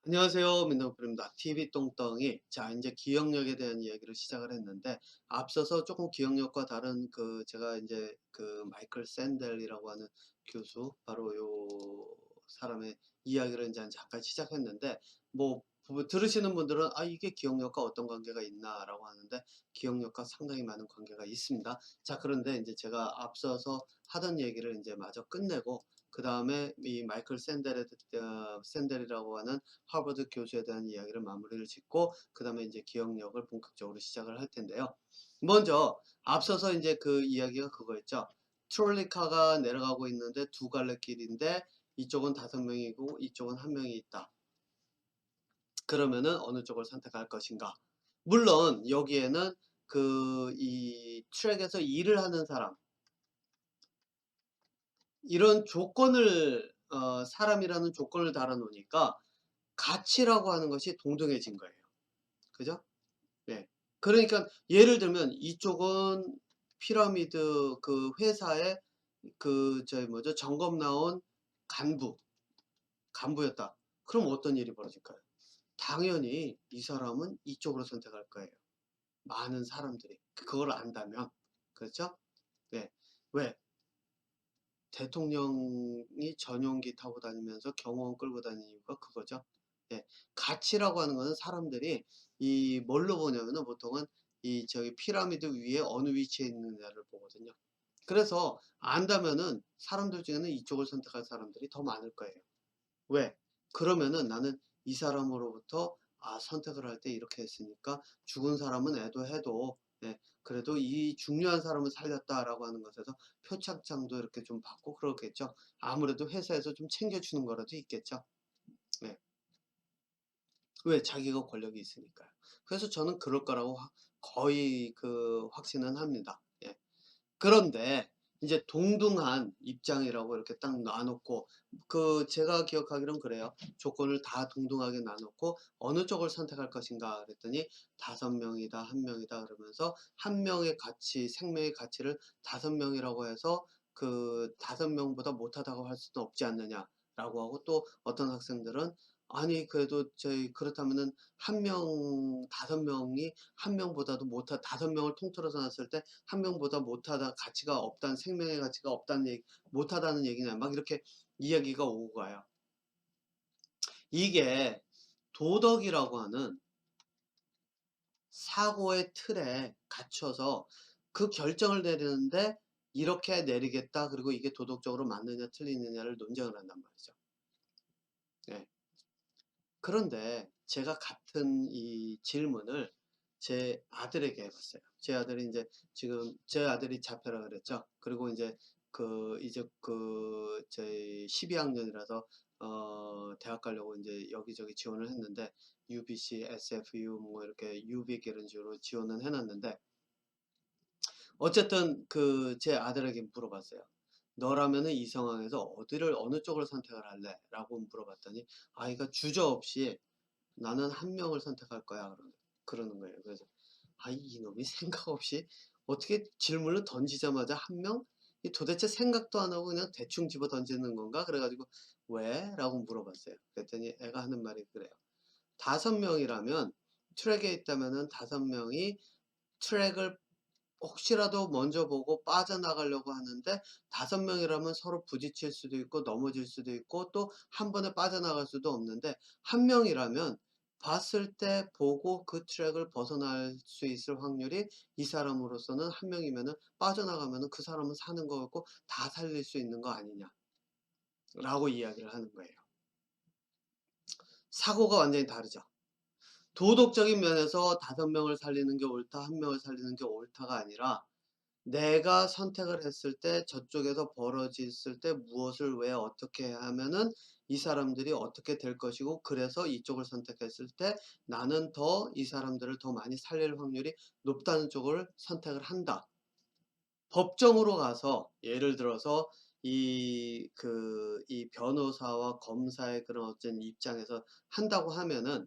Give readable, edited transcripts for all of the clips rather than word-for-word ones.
안녕하세요. 민노프입니다. TV 똥덩이. 자, 이제 기억력에 대한 이야기를 시작을 했는데, 앞서서 조금 기억력과 다른 제가 이제 마이클 샌델이라고 하는 교수, 바로 요 사람의 이야기를 이제 잠깐 시작했는데, 들으시는 분들은, 이게 기억력과 어떤 관계가 있나라고 하는데, 기억력과 상당히 많은 관계가 있습니다. 자, 그런데 이제 제가 앞서서 하던 얘기를 이제 마저 끝내고, 그 다음에 이 마이클 샌델이라고 하는 하버드 교수에 대한 이야기를 마무리를 짓고 그 다음에 이제 기억력을 본격적으로 시작을 할 텐데요. 먼저 앞서서 이제 그 이야기가 그거였죠. 트롤리카가 내려가고 있는데 두 갈래 길인데 이쪽은 5명이고 이쪽은 1명이 있다. 그러면은 어느 쪽을 선택할 것인가? 물론 여기에는 이 트랙에서 일을 하는 사람, 이런 조건을 사람이라는 조건을 달아 놓으니까 가치라고 하는 것이 동등해진 거예요. 그죠? 네. 그러니까 예를 들면 이쪽은 피라미드 그 회사의 점검 나온 간부, 간부였다. 그럼 어떤 일이 벌어질까요? 당연히 이 사람은 이쪽으로 선택할 거예요. 많은 사람들이 그걸 안다면. 그렇죠? 네. 왜? 대통령이 전용기 타고 다니면서 경호원 끌고 다니는 이유가 그거죠. 예. 가치라고 하는 거는 사람들이 뭘로 보냐면은 보통은 저기 피라미드 위에 어느 위치에 있느냐를 보거든요. 그래서 안다면은 사람들 중에는 이쪽을 선택할 사람들이 더 많을 거예요. 왜? 그러면은 나는 이 사람으로부터 선택을 할 때 이렇게 했으니까 죽은 사람은 애도해도 그래도 이 중요한 사람을 살렸다라고 하는 것에서 표창장도 이렇게 좀 받고 그러겠죠. 아무래도 회사에서 좀 챙겨주는 거라도 있겠죠. 네. 왜? 자기가 권력이 있으니까요. 그래서 저는 그럴 거라고 거의 확신은 합니다. 예. 그런데 이제 동등한 입장이라고 이렇게 딱 놔놓고 제가 기억하기론 그래요. 조건을 다 동등하게 놔놓고 어느 쪽을 선택할 것인가 그랬더니 5명이다, 1명이다 그러면서 1명의 가치, 생명의 가치를 5명이라고 해서 5명보다 못하다고 할 수는 없지 않느냐라고 하고 또 어떤 학생들은 아니 그래도 저희 그렇다면은 5명이 1명보다도 못하 5명을 통틀어서 놨을 때 1명보다 못하다 가치가 없다는 생명의 가치가 없다는 얘기 못하다는 얘기냐 막 이렇게 이야기가 오고 가요. 이게 도덕이라고 하는 사고의 틀에 갇혀서 그 결정을 내리는데 이렇게 내리겠다 그리고 이게 도덕적으로 맞느냐 틀리느냐를 논쟁을 한단 말이죠. 네. 그런데 제가 같은 이 질문을 제 아들에게 해봤어요. 제 아들이 이제 지금 제 아들이 자폐라 그랬죠. 그리고 저희 12학년이라서 대학 가려고 이제 여기저기 지원을 했는데 UBC, SFU 뭐 이렇게 UBC 이런 식으로 지원은 해놨는데 어쨌든 제 아들에게 물어봤어요. 너라면은 이 상황에서 어느 쪽을 선택을 할래? 라고 물어봤더니 아이가 주저없이 나는 1명을 선택할 거야. 그러는 거예요. 그래서 이놈이 생각 없이 어떻게 질문을 던지자마자 1명? 도대체 생각도 안 하고 그냥 대충 집어 던지는 건가? 그래가지고 왜? 라고 물어봤어요. 그랬더니 애가 하는 말이 그래요. 5명이라면 트랙에 있다면은 5명이 트랙을 혹시라도 먼저 보고 빠져나가려고 하는데 5명이라면 서로 부딪힐 수도 있고 넘어질 수도 있고 또 한 번에 빠져나갈 수도 없는데 1명이라면 봤을 때 보고 그 트랙을 벗어날 수 있을 확률이 이 사람으로서는 1명이면은 빠져나가면은 그 사람은 사는 거고 다 살릴 수 있는 거 아니냐라고 이야기를 하는 거예요. 사고가 완전히 다르죠. 도덕적인 면에서 5명을 살리는 게 옳다, 1명을 살리는 게 옳다가 아니라 내가 선택을 했을 때 저쪽에서 벌어졌을 때 무엇을 왜 어떻게 하면은 이 사람들이 어떻게 될 것이고 그래서 이쪽을 선택했을 때 나는 더 이 사람들을 더 많이 살릴 확률이 높다는 쪽을 선택을 한다. 법정으로 가서 예를 들어서 이 변호사와 검사의 그런 어떤 입장에서 한다고 하면은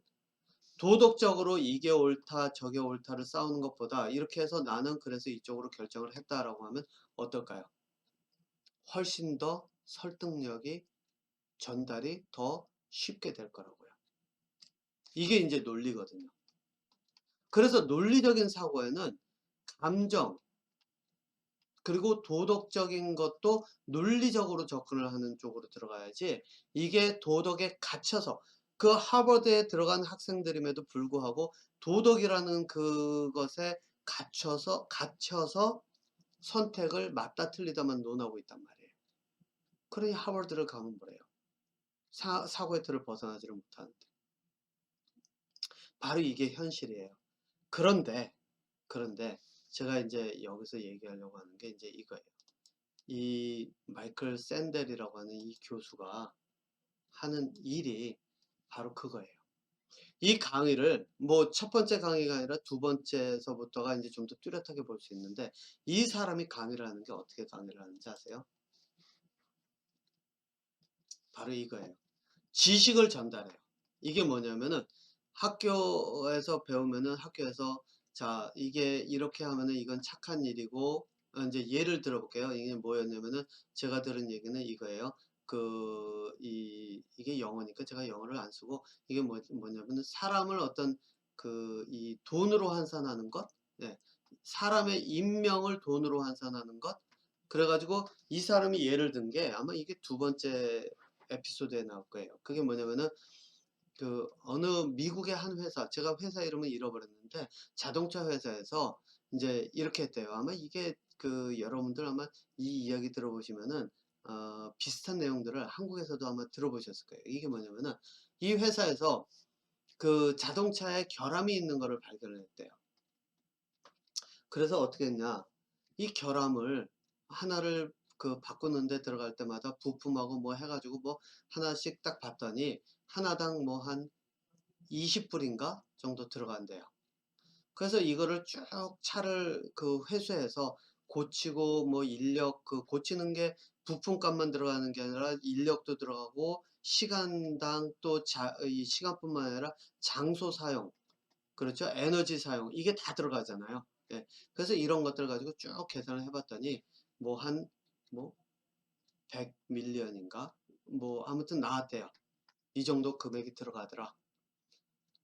도덕적으로 이게 옳다 저게 옳다를 싸우는 것보다 이렇게 해서 나는 그래서 이쪽으로 결정을 했다라고 하면 어떨까요? 훨씬 더 설득력이 전달이 더 쉽게 될 거라고요. 이게 이제 논리거든요. 그래서 논리적인 사고에는 감정, 그리고 도덕적인 것도 논리적으로 접근을 하는 쪽으로 들어가야지, 이게 도덕에 갇혀서, 그 하버드에 들어간 학생들임에도 불구하고 도덕이라는 그것에 갇혀서 선택을 맞다 틀리다만 논하고 있단 말이에요. 그러니 하버드를 가면 뭐래요? 사고의 틀을 벗어나지를 못하는데. 바로 이게 현실이에요. 그런데 제가 이제 여기서 얘기하려고 하는 게 이제 이거예요. 이 마이클 샌델이라고 하는 이 교수가 하는 일이 바로 그거예요. 이 강의를 뭐 첫 번째 강의가 아니라 두 번째서부터가 이제 좀 더 뚜렷하게 볼 수 있는데, 이 사람이 강의를 하는 게 어떻게 강의를 하는지 아세요? 바로 이거예요. 지식을 전달해요. 이게 뭐냐면은 학교에서 배우면은 학교에서, 자, 이게 이렇게 하면은 이건 착한 일이고, 이제 예를 들어볼게요. 이게 뭐였냐면은 제가 들은 얘기는 이거예요. 이게 영어니까 제가 영어를 안 쓰고, 이게 뭐냐면은 사람을 어떤 이 돈으로 환산하는 것, 예. 사람의 인명을 돈으로 환산하는 것. 그래가지고 이 사람이 예를 든 게 아마 이게 두 번째 에피소드에 나올 거예요. 그게 뭐냐면은 어느 미국의 한 회사, 제가 회사 이름을 잃어버렸는데 자동차 회사에서 이제 이렇게 했대요. 아마 이게 여러분들 아마 이 이야기 들어보시면은 비슷한 내용들을 한국에서도 아마 들어보셨을 거예요. 이게 뭐냐면은 이 회사에서 그 자동차에 결함이 있는 거를 발견을 했대요. 그래서 어떻게 했냐, 이 결함을 하나를 바꾸는데 들어갈 때마다 부품하고 뭐 해가지고 뭐 하나씩 딱 봤더니 하나당 뭐 한 20불인가 정도 들어간대요. 그래서 이거를 쭉 차를 회수해서 고치고, 뭐 인력 고치는 게 부품값만 들어가는 게 아니라 인력도 들어가고, 시간당 또 이 시간뿐만 아니라 장소 사용, 그렇죠, 에너지 사용, 이게 다 들어가잖아요. 예. 그래서 이런 것들 가지고 쭉 계산을 해봤더니 뭐 한 뭐 100밀리언인가 뭐 아무튼 나왔대요. 이 정도 금액이 들어가더라.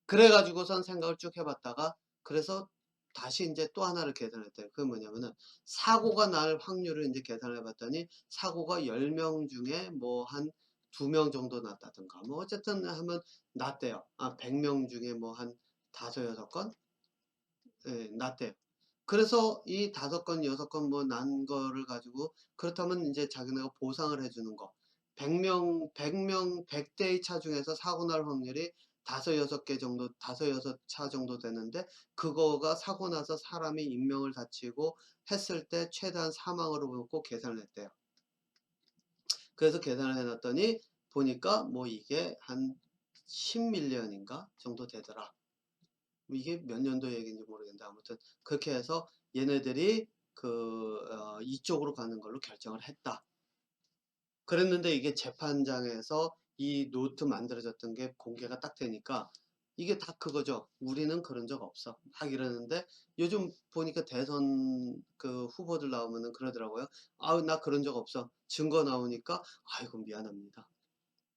그래가지고선 생각을 쭉 해봤다가, 그래서 다시 이제 또 하나를 계산했대요. 그게 뭐냐면은 사고가 날 확률을 이제 계산을 해봤더니 사고가 10명 중에 뭐 한 2명 정도 났다든가 뭐 어쨌든 하면 났대요. 100명 중에 뭐 한 5, 6건, 예, 났대요. 그래서 이 5건, 6건 뭐 난 거를 가지고, 그렇다면 이제 자기네가 보상을 해주는 거. 100대의 차 중에서 사고 날 확률이 5, 6개 정도, 5, 6차 정도 되는데, 그거가 사고 나서 사람이 인명을 다치고 했을 때 최대한 사망으로 보고 계산을 했대요. 그래서 계산을 해놨더니 보니까 뭐 이게 한 10밀리언인가 정도 되더라. 이게 몇 년도 얘기인지 모르겠는데 아무튼 그렇게 해서 얘네들이 이쪽으로 가는 걸로 결정을 했다. 그랬는데 이게 재판장에서 이 노트 만들어졌던 게 공개가 딱 되니까 이게 다 그거죠. 우리는 그런 적 없어. 막 이러는데 요즘 보니까 대선 후보들 나오면은 그러더라고요. 아우, 나 그런 적 없어. 증거 나오니까 아이고 미안합니다.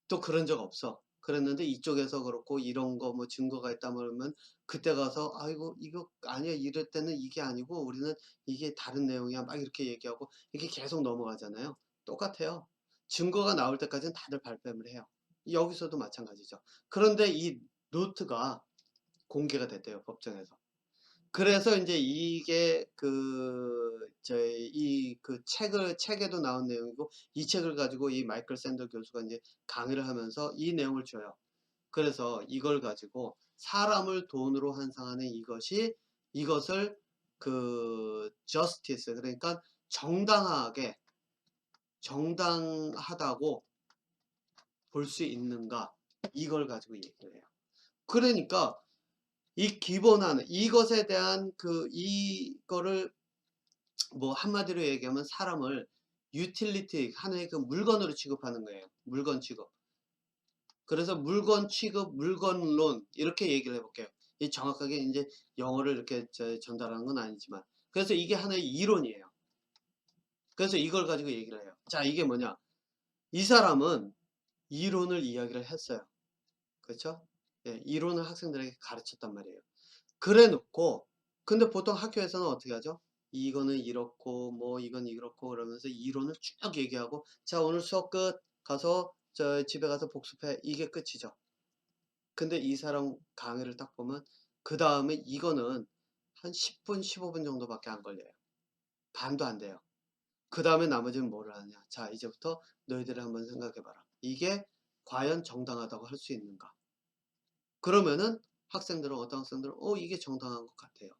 또 그런 적 없어. 그랬는데 이쪽에서 그렇고 이런 거 뭐 증거가 있다 그러면 그때 가서 아이고 이거 아니야, 이럴 때는 이게 아니고 우리는 이게 다른 내용이야 막 이렇게 얘기하고 이게 계속 넘어가잖아요. 똑같아요. 증거가 나올 때까지는 다들 발뺌을 해요. 여기서도 마찬가지죠. 그런데 이 노트가 공개가 됐대요, 법정에서. 그래서 이제 이게 저희 책에도 나온 내용이고, 이 책을 가지고 이 마이클 샌더 교수가 이제 강의를 하면서 이 내용을 줘요. 그래서 이걸 가지고 사람을 돈으로 환상하는 이것을 justice, 그러니까 정당하다고 볼 수 있는가, 이걸 가지고 얘기를 해요. 그러니까 이 기본하는 이것에 대한 이거를 뭐 한마디로 얘기하면 사람을 유틸리티, 하나의 물건으로 취급하는 거예요. 물건 취급. 그래서 물건 취급, 물건론, 이렇게 얘기를 해볼게요. 이 정확하게 이제 영어를 이렇게 전달하는 건 아니지만, 그래서 이게 하나의 이론이에요. 그래서 이걸 가지고 얘기를 해요. 자, 이게 뭐냐? 이 사람은 이론을 이야기를 했어요. 그렇죠? 예, 이론을 학생들에게 가르쳤단 말이에요. 그래 놓고 근데 보통 학교에서는 어떻게 하죠? 이거는 이렇고 뭐 이건 이렇고 그러면서 이론을 쭉 얘기하고 자 오늘 수업 끝 가서 저 집에 가서 복습해 이게 끝이죠. 근데 이 사람 강의를 딱 보면 그 다음에 이거는 한 10분 15분 정도밖에 안 걸려요. 반도 안 돼요. 그 다음에 나머지는 뭐를 하냐. 자 이제부터 너희들이 한번 생각해 봐라. 이게 과연 정당하다고 할 수 있는가. 그러면은 학생들은 어떤 학생들은 이게 정당한 것 같아요.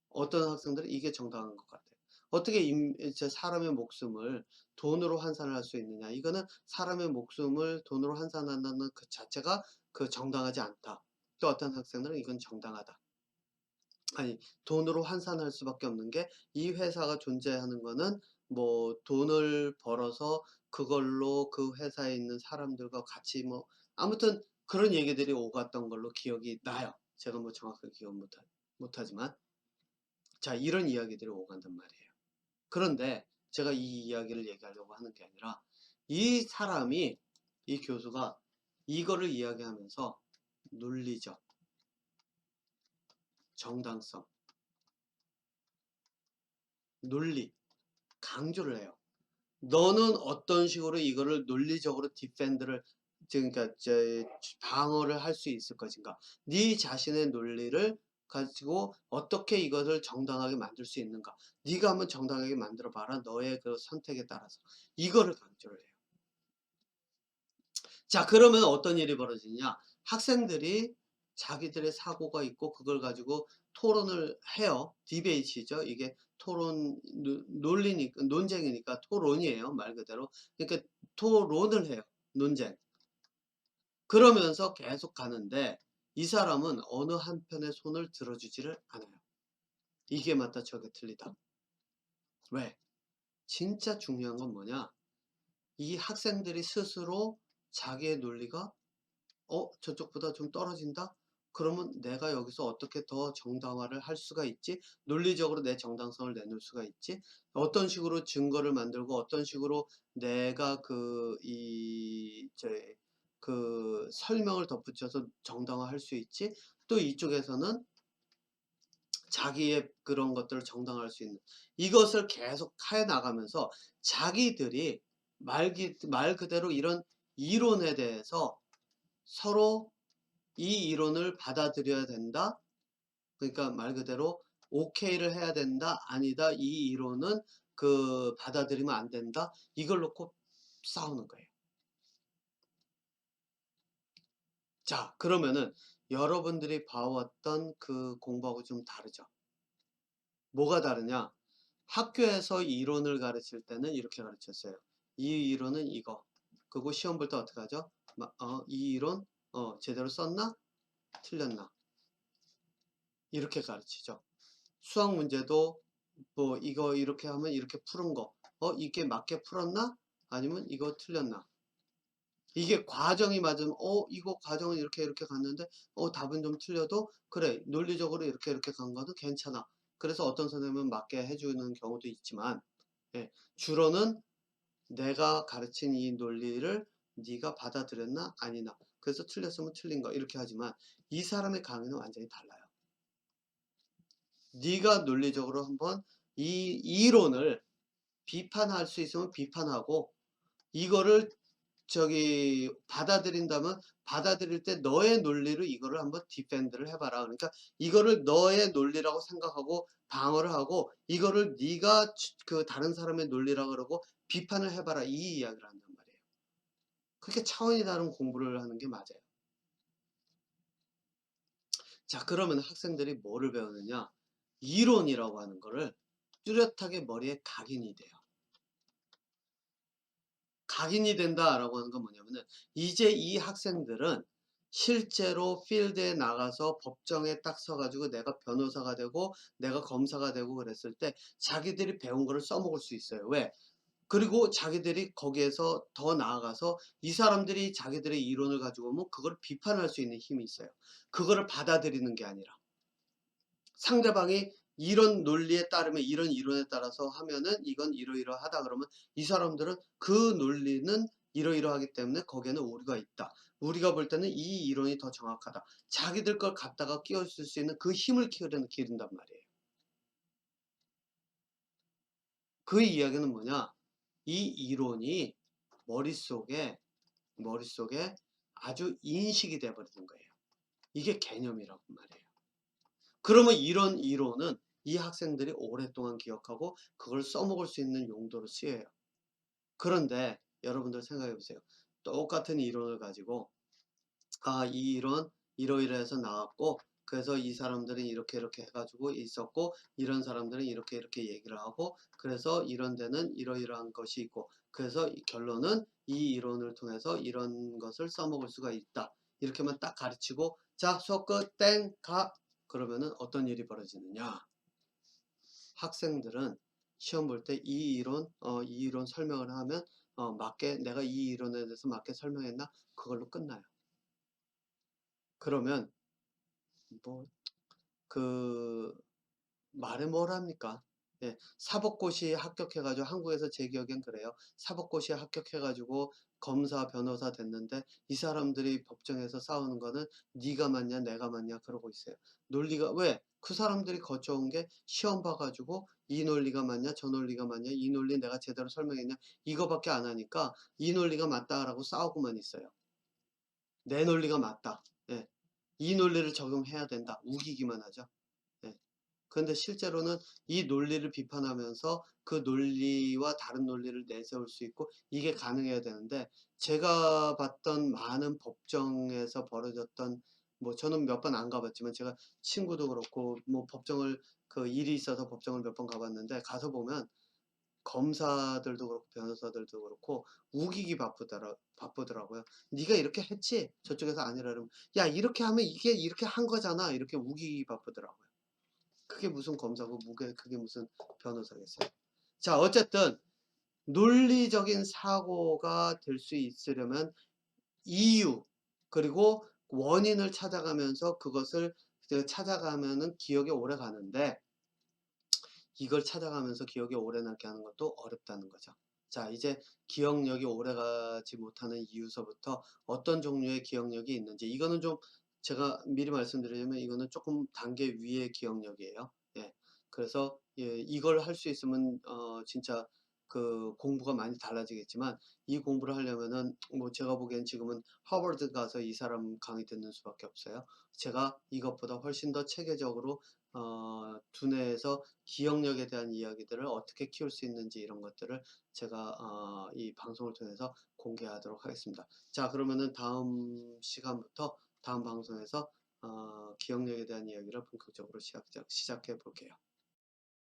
어떤 학생들은 이게 정당한 것 같아요. 어떻게 사람의 목숨을 돈으로 환산을 할 수 있느냐. 이거는 사람의 목숨을 돈으로 환산한다는 그 자체가 그 정당하지 않다. 또 어떤 학생들은 이건 정당하다. 아니 돈으로 환산할 수밖에 없는 게 이 회사가 존재하는 거는 뭐 돈을 벌어서 그걸로 그 회사에 있는 사람들과 같이 뭐 아무튼 그런 얘기들이 오갔던 걸로 기억이 나요. 제가 뭐 정확하게 기억 못하지만 자 이런 이야기들이 오간단 말이에요. 그런데 제가 이 이야기를 얘기하려고 하는 게 아니라 이 사람이 이 교수가 이거를 이야기하면서 논리적, 정당성, 논리 강조를 해요. 너는 어떤 식으로 이거를 논리적으로 디펜드를 그러니까 방어를 할 수 있을 것인가? 네 자신의 논리를 가지고 어떻게 이것을 정당하게 만들 수 있는가? 네가 한번 정당하게 만들어 봐라. 너의 그 선택에 따라서 이거를 강조를 해요. 자, 그러면 어떤 일이 벌어지냐? 학생들이 자기들의 사고가 있고 그걸 가지고 토론을 해요. 디베이트죠. 이게 토론 논리니까 논쟁이니까 토론이에요. 말 그대로. 그러니까 토론을 해요. 논쟁. 그러면서 계속 가는데 이 사람은 어느 한편의 손을 들어주지를 않아요. 이게 맞다 저게 틀리다. 왜? 진짜 중요한 건 뭐냐? 이 학생들이 스스로 자기의 논리가 저쪽보다 좀 떨어진다? 그러면 내가 여기서 어떻게 더 정당화를 할 수가 있지? 논리적으로 내 정당성을 내놓을 수가 있지? 어떤 식으로 증거를 만들고 어떤 식으로 내가 그 설명을 덧붙여서 정당화할 수 있지? 또 이쪽에서는 자기의 그런 것들을 정당화할 수 있는 이것을 계속 해 나가면서 자기들이 말 그대로 이런 이론에 대해서 서로 이 이론을 받아들여야 된다. 그러니까 말 그대로 오케이를 해야 된다. 아니다. 이 이론은 그 받아들이면 안 된다. 이걸 놓고 싸우는 거예요. 자, 그러면은 여러분들이 봐왔던 그 공부하고 좀 다르죠. 뭐가 다르냐? 학교에서 이론을 가르칠 때는 이렇게 가르쳤어요. 이 이론은 이거. 그리고 시험 볼 때 어떻게 하죠? 이 이론 제대로 썼나? 틀렸나? 이렇게 가르치죠. 수학 문제도 뭐 이거 이렇게 하면 이렇게 푸는 거. 이게 맞게 풀었나? 아니면 이거 틀렸나? 이게 과정이 맞으면 이거 과정은 이렇게 갔는데 답은 좀 틀려도 그래 논리적으로 이렇게 간 거도 괜찮아. 그래서 어떤 선생님은 맞게 해주는 경우도 있지만 예, 주로는 내가 가르친 이 논리를 네가 받아들였나 아니나 그래서 틀렸으면 틀린 거 이렇게 하지만 이 사람의 강의는 완전히 달라요. 네가 논리적으로 한번 이 이론을 비판할 수 있으면 비판하고 이거를 받아들인다면 받아들일 때 너의 논리로 이거를 한번 디펜드를 해봐라. 그러니까 이거를 너의 논리라고 생각하고 방어를 하고 이거를 네가 그 다른 사람의 논리라고 그러고 비판을 해봐라. 이 이야기를 한단 말이에요. 그렇게 차원이 다른 공부를 하는 게 맞아요. 자, 그러면 학생들이 뭐를 배우느냐? 이론이라고 하는 거를 뚜렷하게 머리에 각인이 돼요. 각인이 된다라고 하는 건 뭐냐면은 이제 이 학생들은 실제로 필드에 나가서 법정에 딱 서가지고 내가 변호사가 되고 내가 검사가 되고 그랬을 때 자기들이 배운 거를 써먹을 수 있어요. 왜? 그리고 자기들이 거기에서 더 나아가서 이 사람들이 자기들의 이론을 가지고 오면 그걸 비판할 수 있는 힘이 있어요. 그거를 받아들이는 게 아니라 상대방이 이런 논리에 따르면 이런 이론에 따라서 하면은 이건 이러이러하다 그러면 이 사람들은 그 논리는 이러이러하기 때문에 거기에는 오류가 있다. 우리가 볼 때는 이 이론이 더 정확하다. 자기들 걸 갖다가 끼워줄 수 있는 그 힘을 기른단 말이에요. 그 이야기는 뭐냐? 이 이론이 머릿속에 아주 인식이 돼 버리는 거예요. 이게 개념이라고 말이에요. 그러면 이런 이론은 이 학생들이 오랫동안 기억하고 그걸 써먹을 수 있는 용도로 쓰여요. 그런데 여러분들 생각해 보세요. 똑같은 이론을 가지고 이 이론 이러이러해서 나왔고 그래서 이 사람들은 이렇게 이렇게 해가지고 있었고 이런 사람들은 이렇게 이렇게 얘기를 하고 그래서 이런 데는 이러이러한 것이 있고 그래서 결론은 이 이론을 통해서 이런 것을 써먹을 수가 있다. 이렇게만 딱 가르치고 자 수업 끝 땡 가 그러면은 어떤 일이 벌어지느냐. 학생들은 시험 볼 때 이 이론 설명을 하면 맞게 내가 이 이론에 대해서 맞게 설명했나 그걸로 끝나요. 그러면 뭐 그 말해 뭘 합니까? 예, 사법고시 합격해 가지고 한국에서 제 기억엔 그래요. 사법고시 합격해 가지고 검사, 변호사 됐는데 이 사람들이 법정에서 싸우는 거는 네가 맞냐 내가 맞냐 그러고 있어요. 논리가 왜? 그 사람들이 거쳐온 게 시험 봐 가지고 이 논리가 맞냐 저 논리가 맞냐 이 논리 내가 제대로 설명했냐 이거밖에 안 하니까 이 논리가 맞다라고 싸우고만 있어요. 내 논리가 맞다. 예. 이 논리를 적용해야 된다. 우기기만 하죠. 예. 그런데 실제로는 이 논리를 비판하면서 그 논리와 다른 논리를 내세울 수 있고 이게 가능해야 되는데 제가 봤던 많은 법정에서 벌어졌던 뭐 저는 몇 번 안 가봤지만 제가 친구도 그렇고 뭐 법정을 그 일이 있어서 법정을 몇 번 가봤는데 가서 보면 검사들도 그렇고 변호사들도 그렇고 우기기 바쁘더라고요. 네가 이렇게 했지? 저쪽에서 아니라 그러면 야 이렇게 하면 이게 이렇게 한 거잖아. 이렇게 우기기 바쁘더라고요. 그게 무슨 검사고 그게 무슨 변호사겠어요. 자 어쨌든 논리적인 사고가 될 수 있으려면 이유 그리고 원인을 찾아가면서 그것을 찾아가면은 기억이 오래 가는데 이걸 찾아가면서 기억이 오래 남게 하는 것도 어렵다는 거죠. 자, 이제 기억력이 오래가지 못하는 이유서부터 어떤 종류의 기억력이 있는지 이거는 좀 제가 미리 말씀드리자면 이거는 조금 단계 위의 기억력이에요. 예. 그래서 예, 이걸 할 수 있으면 진짜 그 공부가 많이 달라지겠지만 이 공부를 하려면은 뭐 제가 보기엔 지금은 하버드 가서 이 사람 강의 듣는 수밖에 없어요. 제가 이것보다 훨씬 더 체계적으로 두뇌에서 기억력에 대한 이야기들을 어떻게 키울 수 있는지 이런 것들을 제가 이 방송을 통해서 공개하도록 하겠습니다. 자, 그러면은 다음 시간부터 다음 방송에서 기억력에 대한 이야기를 본격적으로 시작해 볼게요.